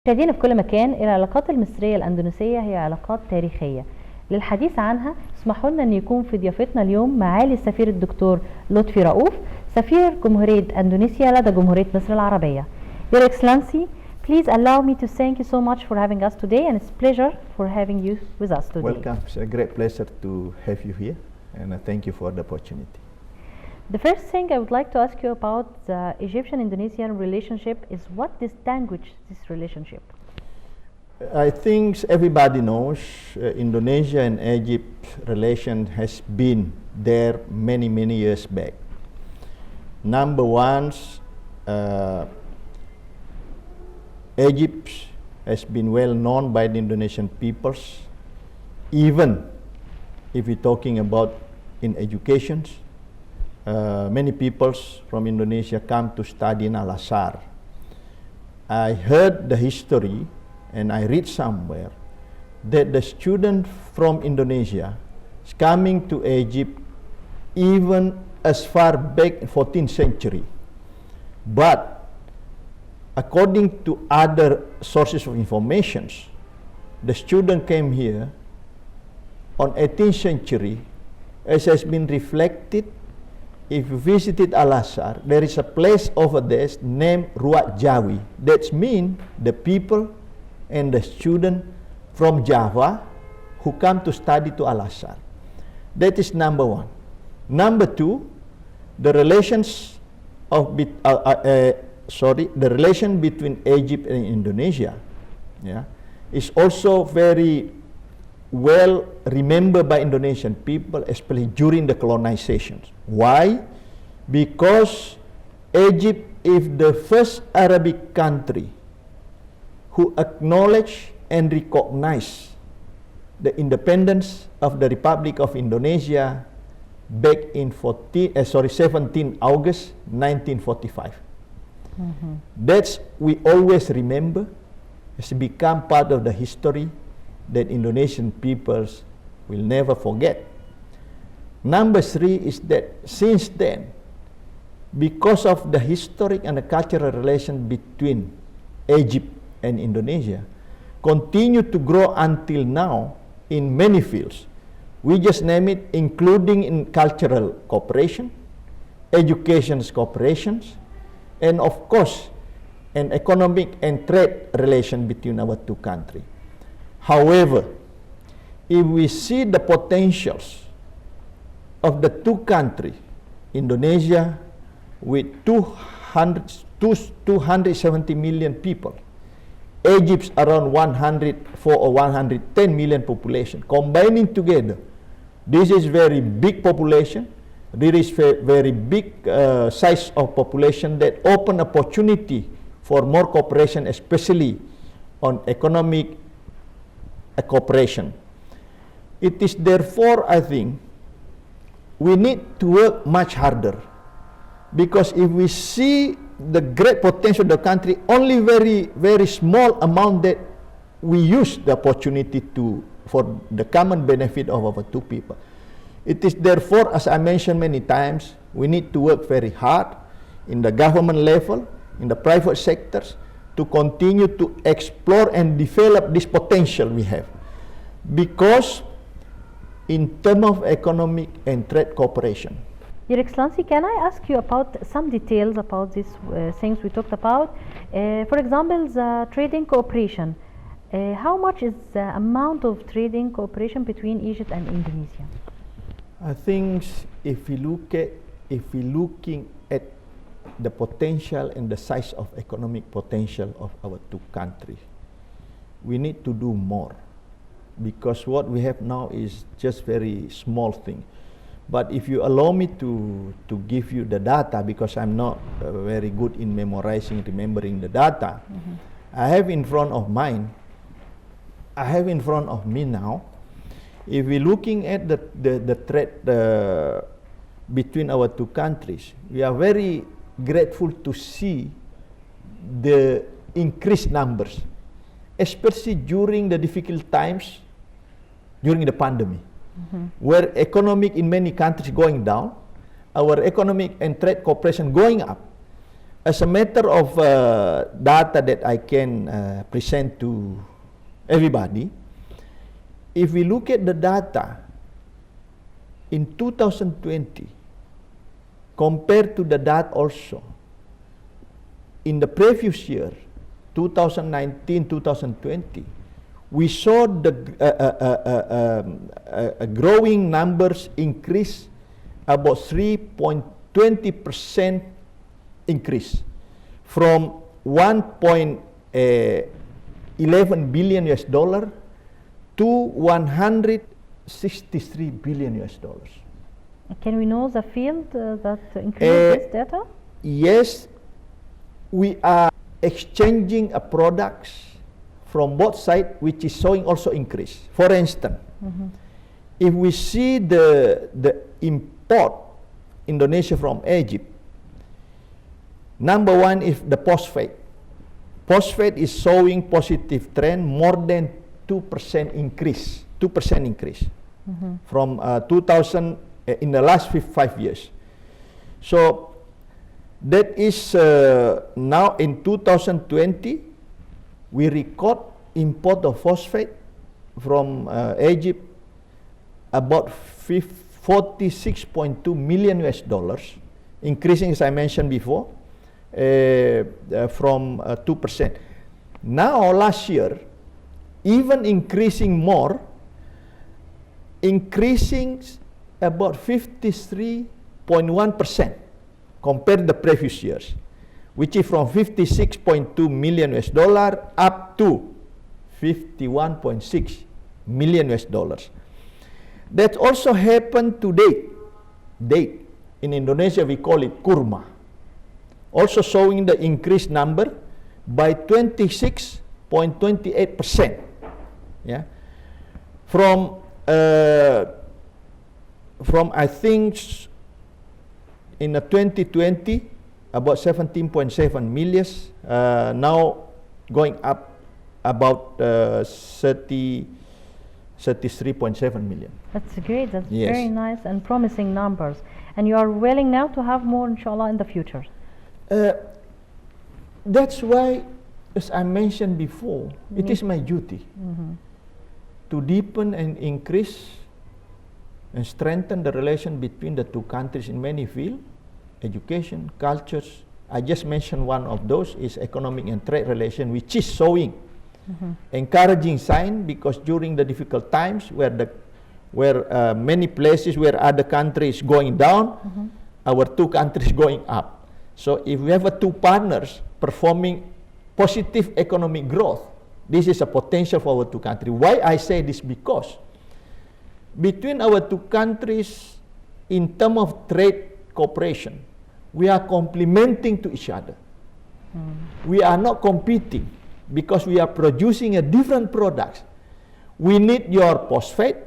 مشاهدينا في كل مكان، العلاقات المصرية الأندونيسية هي علاقات تاريخية. للحديث عنها اسمحوا لنا أن يكون في ضيافتنا اليوم معالي السفير الدكتور لطفي رؤوف، سفير جمهورية إندونيسيا لدى جمهورية مصر العربية. Your Excellency, please allow me to thank you so much for having us today, and it's a pleasure for having you with us today. Welcome. It's a great pleasure to have you here, and thank you for the opportunity. The first thing I would like to ask you about the Egyptian-Indonesian relationship is what distinguishes this relationship? I think everybody knows Indonesia and Egypt relation has been there many years back. Number one, Egypt has been well known by the Indonesian peoples, even if we're talking about in education. Many peoples from Indonesia come to study in Al-Azhar. I heard the history and I read somewhere that the student from Indonesia is coming to Egypt even as far back in 14th century. But according to other sources of information, the student came here on 18th century, as has been reflected. If you visited Al-Azhar, there is a place over there named Ruat Jawi. That means the people and the student from Java who come to study to Al-Azhar. That is number one. Number two, the relations of the relation between Egypt and Indonesia, is also very well remembered by Indonesian people, especially during the colonization. Why? Because Egypt is the first Arabic country who acknowledged and recognized the independence of the Republic of Indonesia back in 17 August 1945. That's we always remember. It's become part of the history that Indonesian peoples will never forget. Number three is that since then, because of the historic and the cultural relation between Egypt and Indonesia, continue to grow until now in many fields. We just name it, including in cultural cooperation, education cooperations, and of course, an economic and trade relation between our two countries. However, if we see the potentials of the two countries, Indonesia with 270 million people, Egypt around 104 or 110 million population, combining together, this is very big population. There is very big size of population that open opportunity for more cooperation, especially on economic cooperation. It is therefore, I think, we need to work much harder, because if we see the great potential of the country, only very small amount that we use the opportunity for the common benefit of our two people. It is therefore, as I mentioned many times, we need to work very hard in the government level, in the private sectors, to continue to explore and develop this potential we have. Because in terms of economic and trade cooperation. Your Excellency, can I ask you about some details about these things we talked about? For example, the trading cooperation. How much is the amount of trading cooperation between Egypt and Indonesia? I think if we're looking at the potential and the size of economic potential of our two countries, we need to do more, because what we have now is just very small thing. But if you allow me to give you the data, because I'm not very good in remembering the data, I have in front of me now. If we're looking at the trade between our two countries, we are very grateful to see the increased numbers, especially during the difficult times, during the pandemic, where economic in many countries going down, our economic and trade cooperation going up. as a matter of data that I can present to everybody, if we look at the data in 2020 compared to the data also in the previous year, 2019-2020, we saw the growing numbers increase about 3.20% increase from 1.11 billion US dollar to 163 billion US dollars. Can we know the field that increased this data? Yes, we are exchanging products from both sides, which is showing also increase. For instance, if we see the import Indonesia from Egypt, number one is the phosphate. Phosphate is showing positive trend, more than 2% increase. 2% increase from 2000 in the last 5 years. So that is now in 2020 we record import of phosphate from Egypt about 46.2 million US dollars, increasing, as I mentioned before, from 2%. Now last year, even increasing more, increasing about 53.1% compared to the previous years, which is from 56.2 million US dollar up to 51.6 million US dollars. That also happened to date. In Indonesia we call it kurma, also showing the increased number by 26.28%. Yeah, from I think in 2020 about 17.7 million, now going up about 33.7 million. That's great. That's very nice and promising numbers. And you are willing now to have more, inshallah, in the future. That's why, as I mentioned before, it is my duty to deepen and increase and strengthen the relation between the two countries in many fields: education, cultures. I just mentioned one of those is economic and trade relation, which is showing encouraging sign, because during the difficult times where many places where other countries going down, our two countries going up. So if we have two partners performing positive economic growth, this is a potential for our two countries. Why I say this? Because between our two countries, in terms of trade cooperation, we are complementing to each other. We are not competing, because we are producing a different products. We need your phosphate,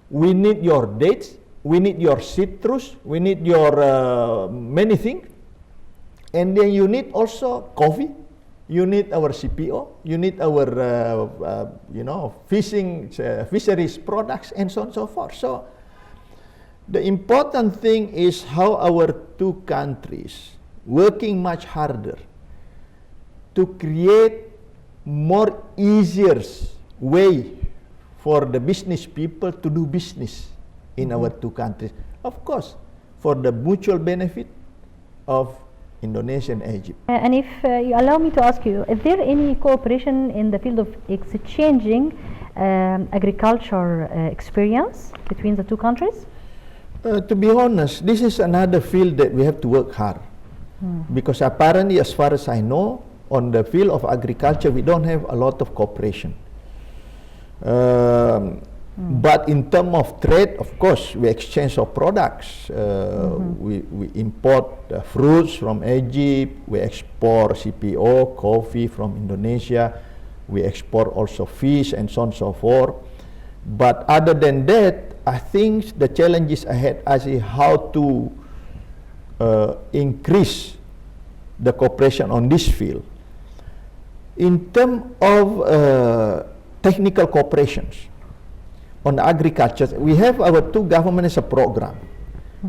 we need your dates, we need your citrus, we need your many things, and then you need also coffee, you need our CPO, you need our fisheries products, and so on and so forth. So the important thing is how our two countries working much harder to create more easier way for the business people to do business in our two countries. Of course, for the mutual benefit of Indonesia and Egypt. And if you allow me to ask you, is there any cooperation in the field of exchanging agriculture experience between the two countries? To be honest, this is another field that we have to work hard, because apparently, as far as I know, on the field of agriculture, we don't have a lot of cooperation. But in terms of trade, of course, we exchange our products. We import fruits from Egypt, we export CPO, coffee from Indonesia, we export also fish, and so on and so forth. But other than that, I think the challenges ahead us is how to increase the cooperation on this field. In terms of technical cooperations on agriculture, we have our two governments a program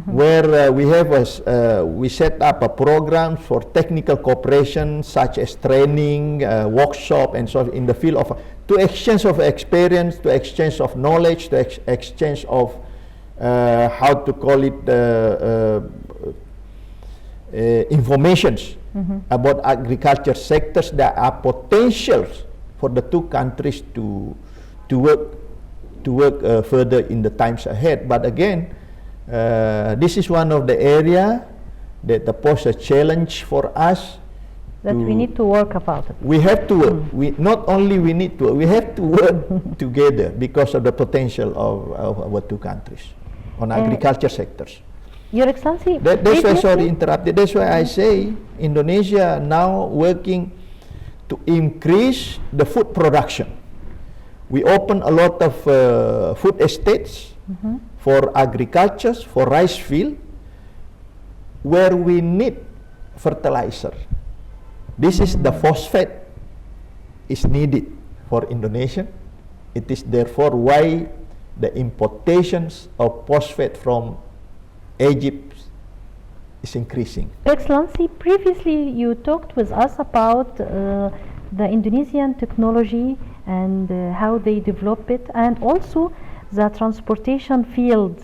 where we set up a program for technical cooperation such as training, workshop, and so in the field of to exchange of experience, to exchange of knowledge, to exchange of how to call it informations about agriculture sectors that are potentials for the two countries to work further in the times ahead. But again, this is one of the area that pose a challenge for us. That we need to work about it. We have to work. We not only we need to. We have to work together because of the potential of our two countries on agriculture sectors. Your Excellency, that's why, sorry, interrupted. That's why I say Indonesia now working to increase the food production. We open a lot of food estates for agriculture, for rice field, where we need fertilizer. This is the phosphate is needed for Indonesia. It is therefore why the importations of phosphate from Egypt is increasing. Excellency, previously you talked with us about the Indonesian technology and how they develop it, and also the transportation field,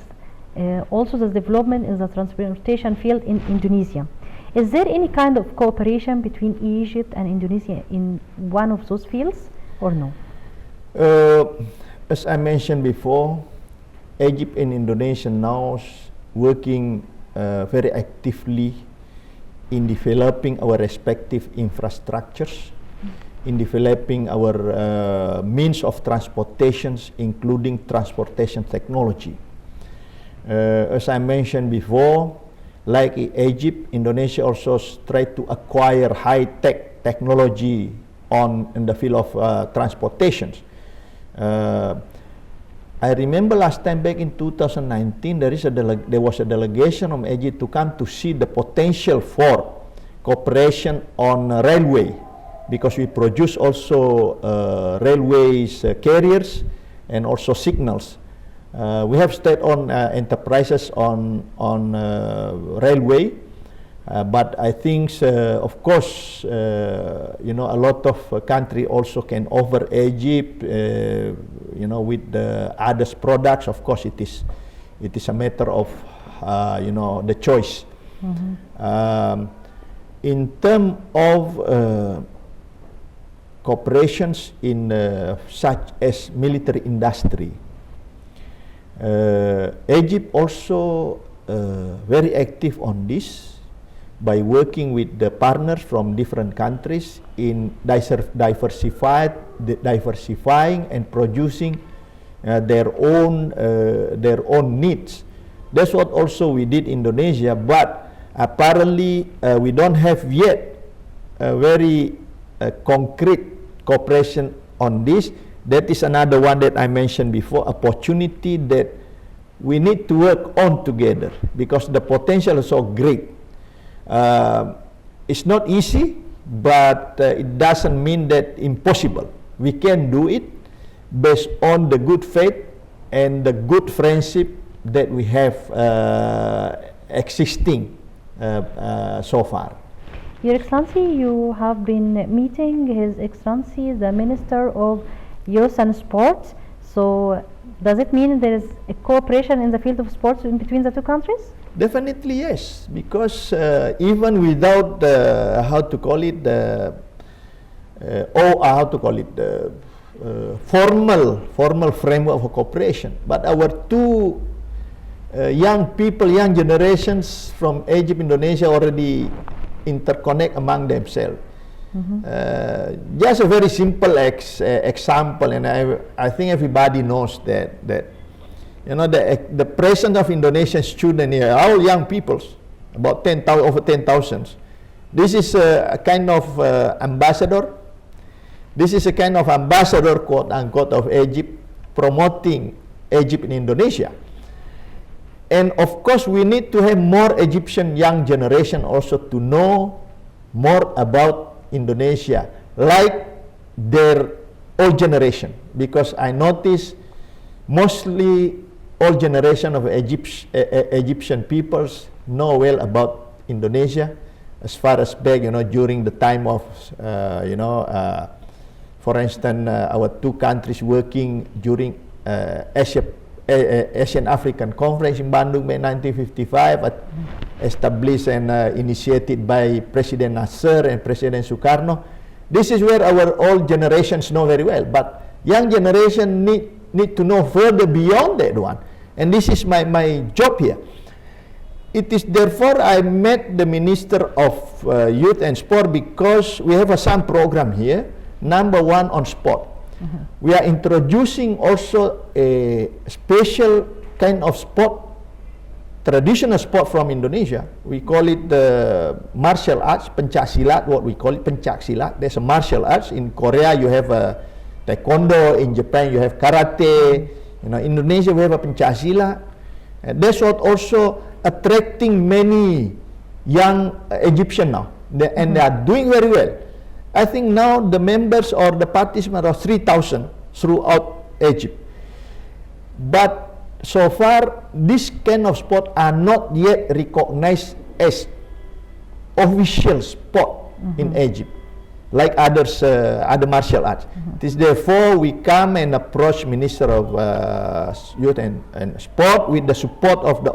also the development in the transportation field in Indonesia. Is there any kind of cooperation between Egypt and Indonesia in one of those fields or no? As I mentioned before, Egypt and Indonesia now working very actively in developing our respective infrastructures, in developing our means of transportations, including transportation technology. As I mentioned before, like in Egypt, Indonesia also tried to acquire high-tech technology in the field of transportations. I remember last time back in 2019, there was a delegation from Egypt to come to see the potential for cooperation on railway, because we produce also railways carriers and also signals. We have state-owned enterprises on railway, but I think, of course, a lot of country also can offer Egypt, with the others products. Of course, it is a matter of, the choice. In terms of cooperations in such as military industry, Egypt also very active on this by working with the partners from different countries in diversifying and producing their own needs. That's what also we did in Indonesia, but apparently we don't have yet a very concrete cooperation on this. That is another one that I mentioned before, opportunity that we need to work on together, because the potential is so great. It's not easy, but it doesn't mean that impossible. We can do it based on the good faith and the good friendship that we have existing so far. Your Excellency, you have been meeting His Excellency the Minister of Youth and Sports. So does it mean there is a cooperation in the field of sports in between the two countries? Definitely yes, because even without formal framework of cooperation, but our two young generations from Egypt, Indonesia already interconnect among themselves. Just a very simple example, and I think everybody knows that the presence of Indonesian students here, all young people, about over 10,000. This is a kind of ambassador. This is a kind of ambassador, quote unquote, of Egypt, promoting Egypt in Indonesia. And of course, we need to have more Egyptian young generation also to know more about Indonesia, like their old generation, because I notice mostly all generation of Egyptian peoples know well about Indonesia, as far as back, during the time of, for instance, our two countries working during Asian African Conference in Bandung, May 1955, established and initiated by President Nasser and President Sukarno. This is where our old generations know very well, but young generation need to know further beyond that one. And this is my job here. It is therefore I met the Minister of Youth and Sport, because we have some program here. Number one, on sport. We are introducing also a special kind of sport, traditional sport from Indonesia. We call it the martial arts, pencaksilat, what we call it, pencaksilat. There's a martial arts. In Korea you have a taekwondo, in Japan you have karate, Indonesia we have a pencaksilat. That's what also attracting many young Egyptians now, and they are doing very well. I think now the members or the participants are 3,000 throughout Egypt. But so far, this kind of sport are not yet recognized as official sport in Egypt, like other martial arts. It is therefore we come and approach Minister of Youth and Sport with the support of the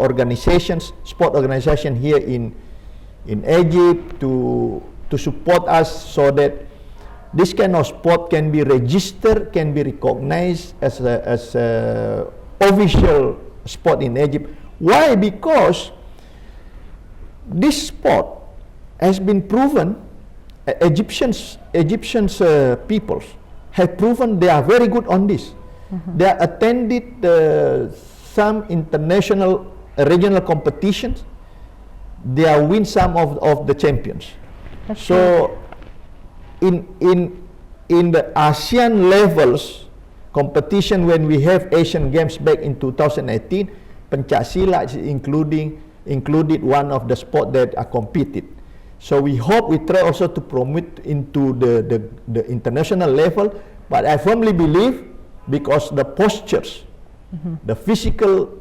sport organization here in Egypt to support us, so that this kind of sport can be registered, can be recognized as a official sport in Egypt. Why? Because this sport has been proven, Egyptians peoples have proven they are very good on this. They are attended some international regional competitions. They are win some of the champions. So in the ASEAN levels competition, when we have Asian Games back in 2018, pencaksilat is included one of the sport that are competed. So we hope, we try also to promote into the international level, but I firmly believe, because the postures, the physical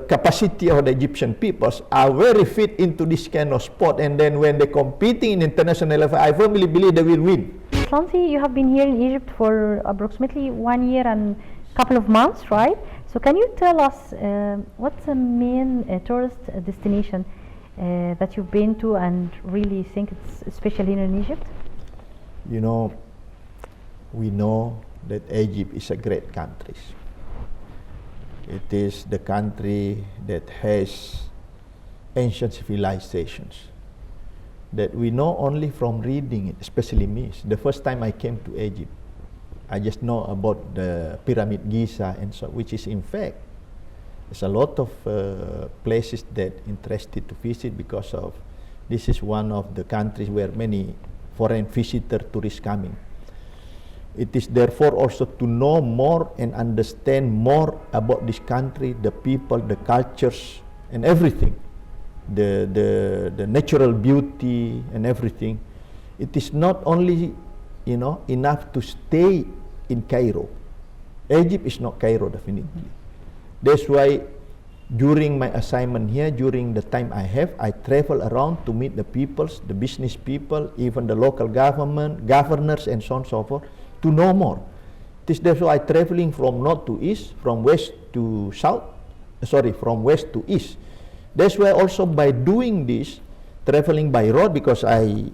capacity of the Egyptian peoples are very fit into this kind of sport, and then when they're competing in international level, I firmly believe they will win. Flancy, you have been here in Egypt for approximately 1 year and a couple of months, right? So can you tell us what's the main tourist destination that you've been to and really think it's special here in Egypt? We know that Egypt is a great country. It is the country that has ancient civilizations that we know only from reading it, especially me. The first time I came to Egypt, I just know about the Pyramid Giza and so, which is in fact, there's a lot of places that interested to visit, because of this is one of the countries where many foreign visitor tourists coming. It is therefore also to know more and understand more about this country, the people, the cultures, and everything, the natural beauty and everything. It is not only enough to stay in Cairo. Egypt is not Cairo, definitely. That's why during my assignment here, during the time I travel around to meet the peoples, the business people, even the local government, governors, and so on and so forth, to know more. This therefore I traveling from north to east, from west to south, from west to east. That's why also by doing this, traveling by road, because I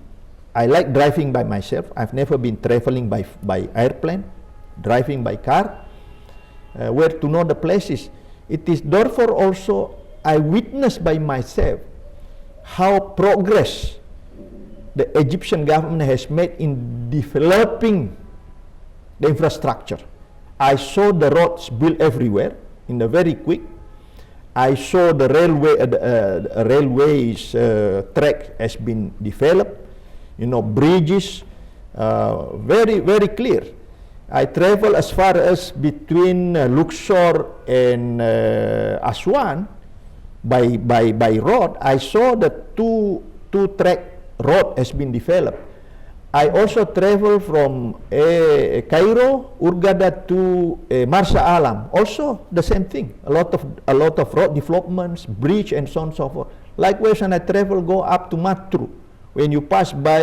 like driving by myself. I've never been traveling by airplane, driving by car, where to know the places. It is therefore also I witnessed by myself how progress the Egyptian government has made in developing the infrastructure. I saw the roads built everywhere in a very quick. I saw the railways track has been developed. Bridges, very very clear. I travel as far as between Luxor and Aswan by road. I saw the two track road has been developed. I also travel from Cairo, Hurghada to Marsa Alam. Also the same thing. A lot of road developments, bridge, and so on and so forth. Likewise, when I travel, go up to Matru. When you pass by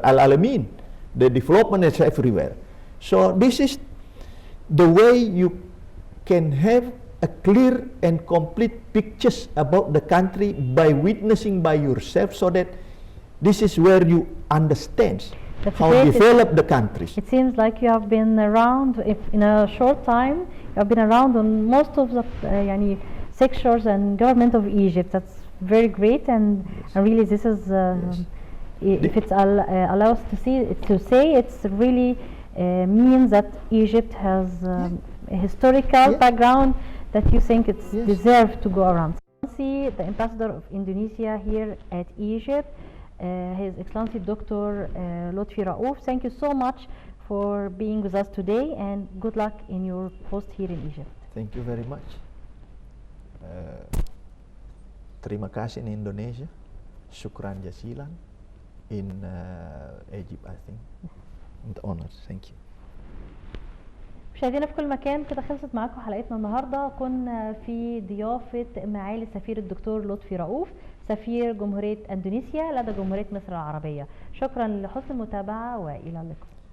Al Alamin, the development is everywhere. So this is the way you can have a clear and complete pictures about the country by witnessing by yourself, so that this is where you understand how develop the countries. It seems like you have been around, if in a short time, you have been around on most of the sectors and government of Egypt. That's very great, and really this is, if it's allows to say, it's really means that Egypt has a historical background that you think it's deserved to go around. See the ambassador of Indonesia here at Egypt, His Excellency Dr. Lotfi Raouf. Thank you so much for being with us today, and good luck in your post here in Egypt. Thank you very much. Terima kasih in Indonesia. Shukran jazilan in Egypt, I think. The honors. Thank you. مشاهدينا في كل مكان، كده خلصت معاكم حلقتنا النهارده. كنا في ضيافه معالي السفير الدكتور لطفي رؤوف، سفير جمهوريه اندونيسيا لدى جمهوريه مصر العربيه. شكرا لحسن المتابعه والى اللقاء.